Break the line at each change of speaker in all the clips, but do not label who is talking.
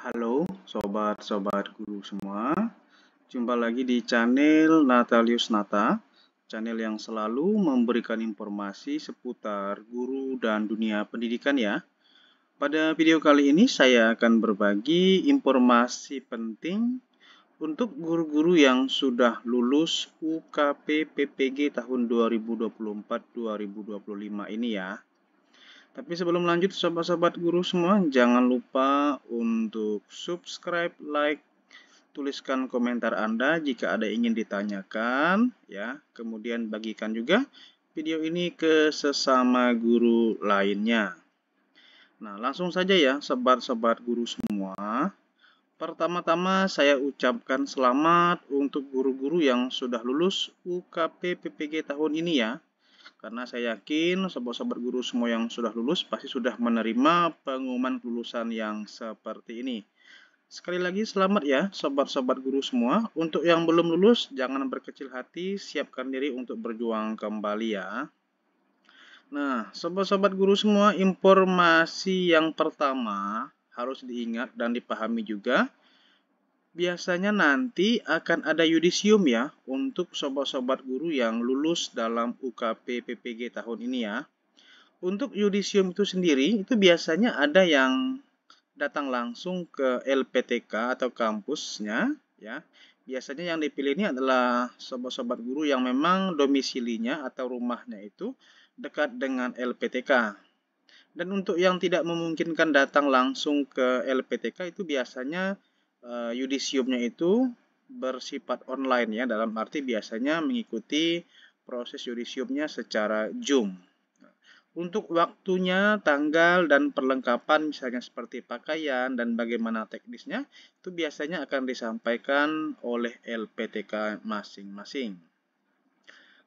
Halo sobat-sobat guru semua, jumpa lagi di channel Natalius Nata, channel yang selalu memberikan informasi seputar guru dan dunia pendidikan ya. Pada video kali ini saya akan berbagi informasi penting untuk guru-guru yang sudah lulus UKP PPG tahun 2024-2025 ini ya. Tapi sebelum lanjut sobat-sobat guru semua, jangan lupa untuk subscribe, like, tuliskan komentar Anda jika ada ingin ditanyakan ya. Kemudian bagikan juga video ini ke sesama guru lainnya. Nah, langsung saja ya sobat-sobat guru semua. Pertama-tama saya ucapkan selamat untuk guru-guru yang sudah lulus UKP PPG tahun ini ya. Karena saya yakin sobat-sobat guru semua yang sudah lulus pasti sudah menerima pengumuman kelulusan yang seperti ini. Sekali lagi selamat ya sobat-sobat guru semua. Untuk yang belum lulus jangan berkecil hati, siapkan diri untuk berjuang kembali ya. Nah, sobat-sobat guru semua, informasi yang pertama harus diingat dan dipahami juga. Biasanya nanti akan ada yudisium ya untuk sobat-sobat guru yang lulus dalam UKP PPG tahun ini ya. Untuk yudisium itu sendiri, itu biasanya ada yang datang langsung ke LPTK atau kampusnya ya. Biasanya yang dipilih ini adalah sobat-sobat guru yang memang domisilinya atau rumahnya itu dekat dengan LPTK. Dan untuk yang tidak memungkinkan datang langsung ke LPTK itu biasanya yudisiumnya itu bersifat online ya, dalam arti biasanya mengikuti proses yudisiumnya secara Zoom. Untuk waktunya, tanggal, dan perlengkapan misalnya seperti pakaian dan bagaimana teknisnya itu biasanya akan disampaikan oleh LPTK masing-masing.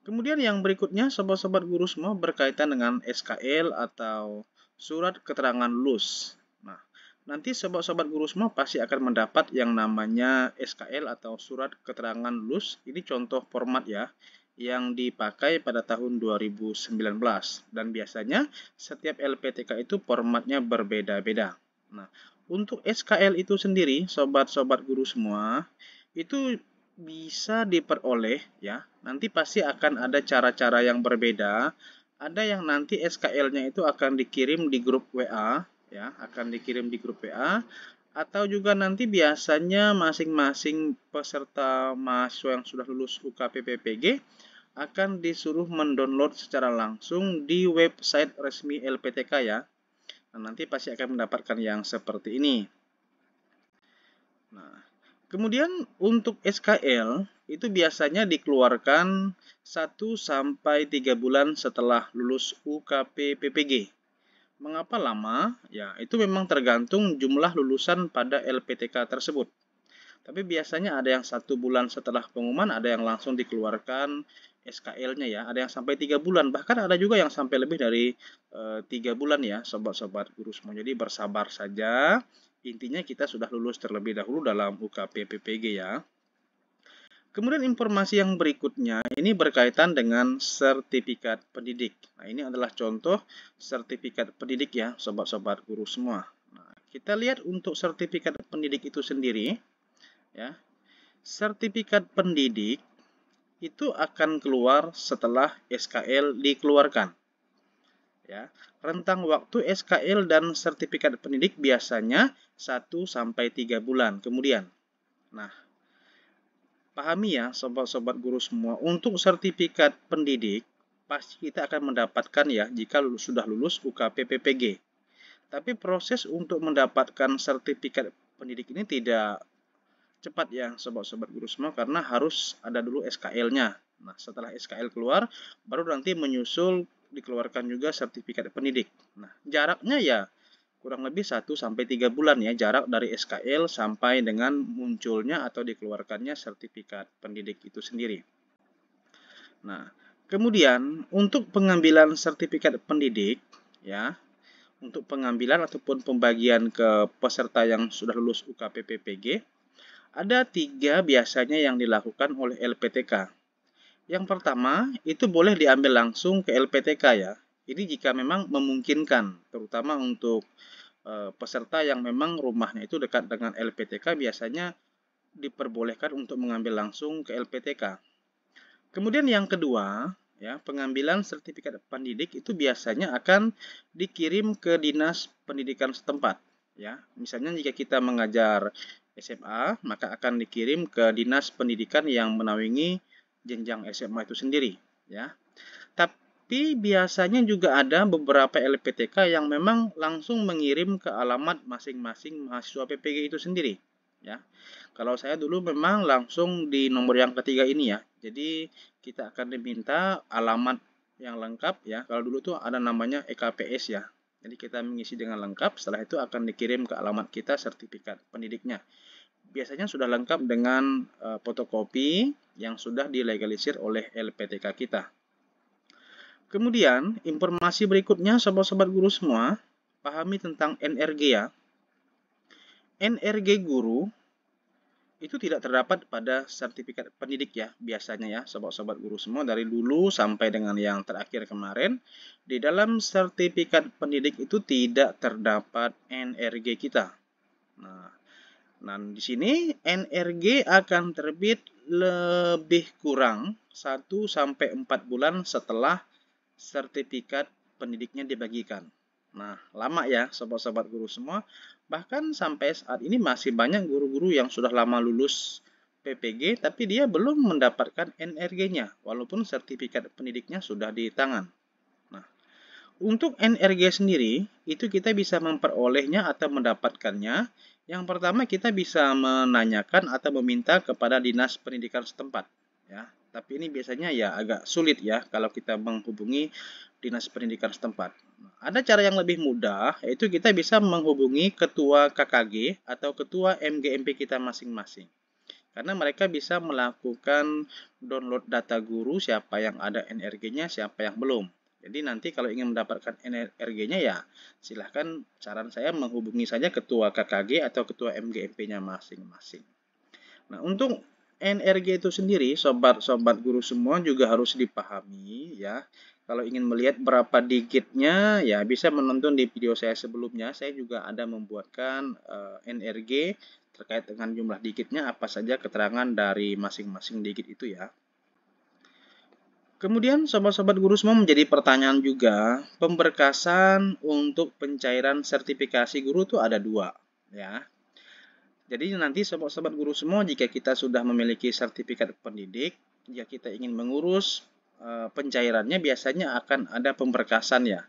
Kemudian yang berikutnya sobat-sobat guru semua berkaitan dengan SKL atau surat keterangan lulus. Nah, nanti sobat-sobat guru semua pasti akan mendapat yang namanya SKL atau surat keterangan lulus. Ini contoh format ya yang dipakai pada tahun 2019 dan biasanya setiap LPTK itu formatnya berbeda-beda. Nah, untuk SKL itu sendiri sobat-sobat guru semua itu bisa diperoleh ya. Nanti pasti akan ada cara-cara yang berbeda. Ada yang nanti SKL-nya itu akan dikirim di grup WA ya, akan dikirim di grup WA, atau juga nanti biasanya masing-masing peserta mahasiswa yang sudah lulus UKP PPG akan disuruh mendownload secara langsung di website resmi LPTK ya. Nah, nanti pasti akan mendapatkan yang seperti ini. Nah, kemudian untuk SKL itu biasanya dikeluarkan 1-3 bulan setelah lulus UKP PPG. Mengapa lama? Ya, itu memang tergantung jumlah lulusan pada LPTK tersebut. Tapi biasanya ada yang 1 bulan setelah pengumuman, ada yang langsung dikeluarkan SKL-nya ya, ada yang sampai 3 bulan, bahkan ada juga yang sampai lebih dari 3 bulan ya, sobat-sobat guru semua. Jadi bersabar saja, intinya kita sudah lulus terlebih dahulu dalam UKP PPG ya. Kemudian informasi yang berikutnya ini berkaitan dengan sertifikat pendidik. Nah, ini adalah contoh sertifikat pendidik ya, sobat-sobat guru semua. Nah, kita lihat untuk sertifikat pendidik itu sendiri ya. Sertifikat pendidik itu akan keluar setelah SKL dikeluarkan. Ya, rentang waktu SKL dan sertifikat pendidik biasanya 1-3 bulan kemudian. Nah, pahami ya sobat-sobat guru semua, untuk sertifikat pendidik pasti kita akan mendapatkan ya jika sudah lulus UKP PPG. Tapi proses untuk mendapatkan sertifikat pendidik ini tidak cepat ya sobat-sobat guru semua, karena harus ada dulu SKL-nya. Nah, setelah SKL keluar baru nanti menyusul dikeluarkan juga sertifikat pendidik. Nah, jaraknya ya kurang lebih 1-3 bulan ya, jarak dari SKL sampai dengan munculnya atau dikeluarkannya sertifikat pendidik itu sendiri. Nah, kemudian untuk pengambilan sertifikat pendidik ya, untuk pengambilan ataupun pembagian ke peserta yang sudah lulus UKP PPG, ada 3 biasanya yang dilakukan oleh LPTK. Yang pertama, itu boleh diambil langsung ke LPTK ya. Ini jika memang memungkinkan, terutama untuk peserta yang memang rumahnya itu dekat dengan LPTK biasanya diperbolehkan untuk mengambil langsung ke LPTK. Kemudian yang kedua, ya, pengambilan sertifikat pendidik itu biasanya akan dikirim ke dinas pendidikan setempat. Ya, misalnya jika kita mengajar SMA, maka akan dikirim ke dinas pendidikan yang menaungi jenjang SMA itu sendiri. Ya, tapi biasanya juga ada beberapa LPTK yang memang langsung mengirim ke alamat masing-masing mahasiswa PPG itu sendiri. Ya, kalau saya dulu memang langsung di nomor yang ketiga ini ya. Jadi kita akan diminta alamat yang lengkap ya. Kalau dulu tuh ada namanya EKPS ya. Jadi kita mengisi dengan lengkap. Setelah itu akan dikirim ke alamat kita sertifikat pendidiknya. Biasanya sudah lengkap dengan fotokopi yang sudah dilegalisir oleh LPTK kita. Kemudian informasi berikutnya sobat-sobat guru semua, pahami tentang NRG ya. NRG guru itu tidak terdapat pada sertifikat pendidik ya, biasanya ya, sobat-sobat guru semua, dari dulu sampai dengan yang terakhir kemarin, di dalam sertifikat pendidik itu tidak terdapat NRG kita. Nah, di sini NRG akan terbit lebih kurang 1 sampai 4 bulan setelah sertifikat pendidiknya dibagikan. Nah, lama ya sobat-sobat guru semua. Bahkan sampai saat ini masih banyak guru-guru yang sudah lama lulus PPG tapi dia belum mendapatkan NRG-nya walaupun sertifikat pendidiknya sudah di tangan. Nah, untuk NRG sendiri itu kita bisa memperolehnya atau mendapatkannya. Yang pertama kita bisa menanyakan atau meminta kepada dinas pendidikan setempat ya. Tapi ini biasanya ya agak sulit ya kalau kita menghubungi dinas pendidikan setempat. Ada cara yang lebih mudah, yaitu kita bisa menghubungi ketua KKG atau ketua MGMP kita masing-masing. Karena mereka bisa melakukan download data guru, siapa yang ada NRG-nya, siapa yang belum. Jadi nanti kalau ingin mendapatkan NRG-nya ya silahkan, saran saya menghubungi saja ketua KKG atau ketua MGMP-nya masing-masing. Nah, untuk NRG itu sendiri, sobat-sobat guru semua juga harus dipahami ya. Kalau ingin melihat berapa digitnya, ya bisa menonton di video saya sebelumnya. Saya juga ada membuatkan NRG terkait dengan jumlah digitnya, apa saja keterangan dari masing-masing digit itu ya. Kemudian sobat-sobat guru semua menjadi pertanyaan juga, pemberkasan untuk pencairan sertifikasi guru itu ada 2 ya. Jadi nanti sobat-sobat guru semua, jika kita sudah memiliki sertifikat pendidik, jika kita ingin mengurus pencairannya biasanya akan ada pemberkasan ya.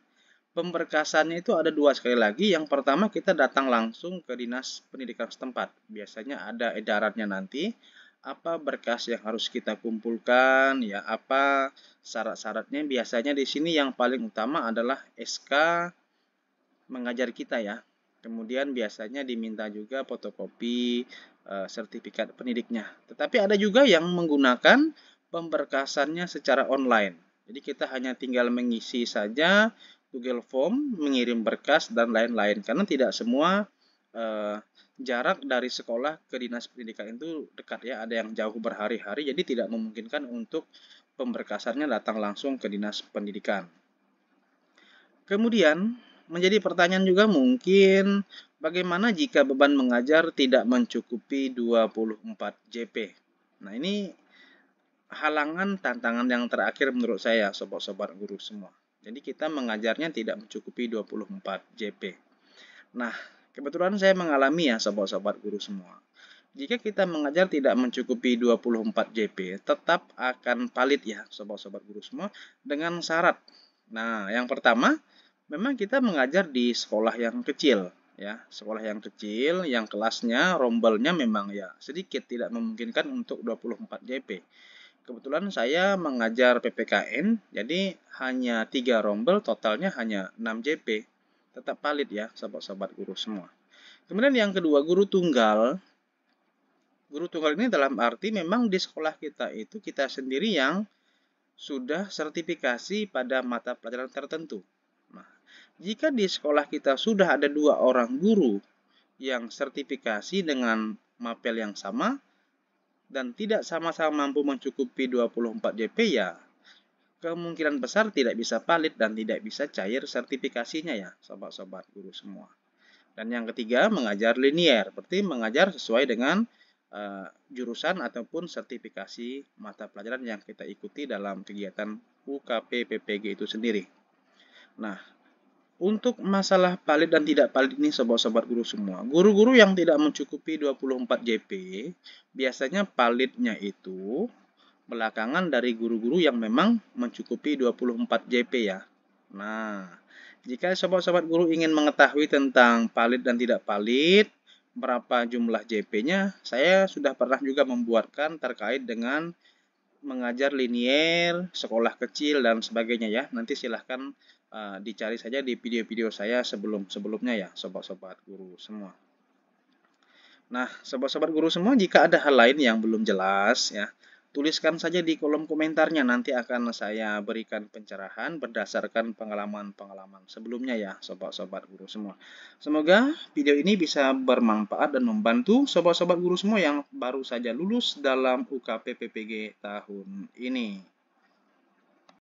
Pemberkasannya itu ada 2 sekali lagi. Yang pertama kita datang langsung ke dinas pendidikan setempat. Biasanya ada edarannya nanti, apa berkas yang harus kita kumpulkan, ya apa syarat-syaratnya. Biasanya di sini yang paling utama adalah SK mengajar kita ya. Kemudian biasanya diminta juga fotokopi sertifikat pendidiknya. Tetapi ada juga yang menggunakan pemberkasannya secara online. Jadi kita hanya tinggal mengisi saja Google Form, mengirim berkas dan lain-lain. Karena tidak semua jarak dari sekolah ke dinas pendidikan itu dekat ya. Ada yang jauh berhari-hari, jadi tidak memungkinkan untuk pemberkasannya datang langsung ke dinas pendidikan. Kemudian menjadi pertanyaan juga mungkin, bagaimana jika beban mengajar tidak mencukupi 24 JP? Nah, ini halangan tantangan yang terakhir menurut saya, sobat-sobat guru semua. Jadi kita mengajarnya tidak mencukupi 24 JP. Nah, kebetulan saya mengalami ya sobat-sobat guru semua. Jika kita mengajar tidak mencukupi 24 JP, tetap akan valid ya sobat-sobat guru semua dengan syarat. Nah, yang pertama, memang kita mengajar di sekolah yang kecil ya, sekolah yang kecil yang kelasnya rombelnya memang ya sedikit, tidak memungkinkan untuk 24 JP. Kebetulan saya mengajar PPKN, jadi hanya 3 rombel, totalnya hanya 6 JP. Tetap valid ya, sobat-sobat guru semua. Kemudian yang kedua, guru tunggal. Guru tunggal ini dalam arti memang di sekolah kita itu kita sendiri yang sudah sertifikasi pada mata pelajaran tertentu. Nah, jika di sekolah kita sudah ada 2 orang guru yang sertifikasi dengan mapel yang sama, dan tidak sama-sama mampu mencukupi 24 JP ya, kemungkinan besar tidak bisa valid dan tidak bisa cair sertifikasinya ya, sobat-sobat guru semua. Dan yang ketiga, mengajar linier, berarti mengajar sesuai dengan jurusan ataupun sertifikasi mata pelajaran yang kita ikuti dalam kegiatan UKP PPG itu sendiri. Nah, untuk masalah valid dan tidak valid ini sobat-sobat guru semua, guru-guru yang tidak mencukupi 24 JP, biasanya validnya itu belakangan dari guru-guru yang memang mencukupi 24 JP ya. Nah, jika sobat-sobat guru ingin mengetahui tentang valid dan tidak valid, berapa jumlah JP-nya, saya sudah pernah juga membuatkan terkait dengan mengajar linier, sekolah kecil, dan sebagainya ya. Nanti silahkan dicari saja di video-video saya sebelumnya ya, sobat-sobat guru semua. Nah, sobat-sobat guru semua, jika ada hal lain yang belum jelas ya, tuliskan saja di kolom komentarnya, nanti akan saya berikan pencerahan berdasarkan pengalaman-pengalaman sebelumnya ya, sobat-sobat guru semua. Semoga video ini bisa bermanfaat dan membantu sobat-sobat guru semua yang baru saja lulus dalam UKP PPG tahun ini.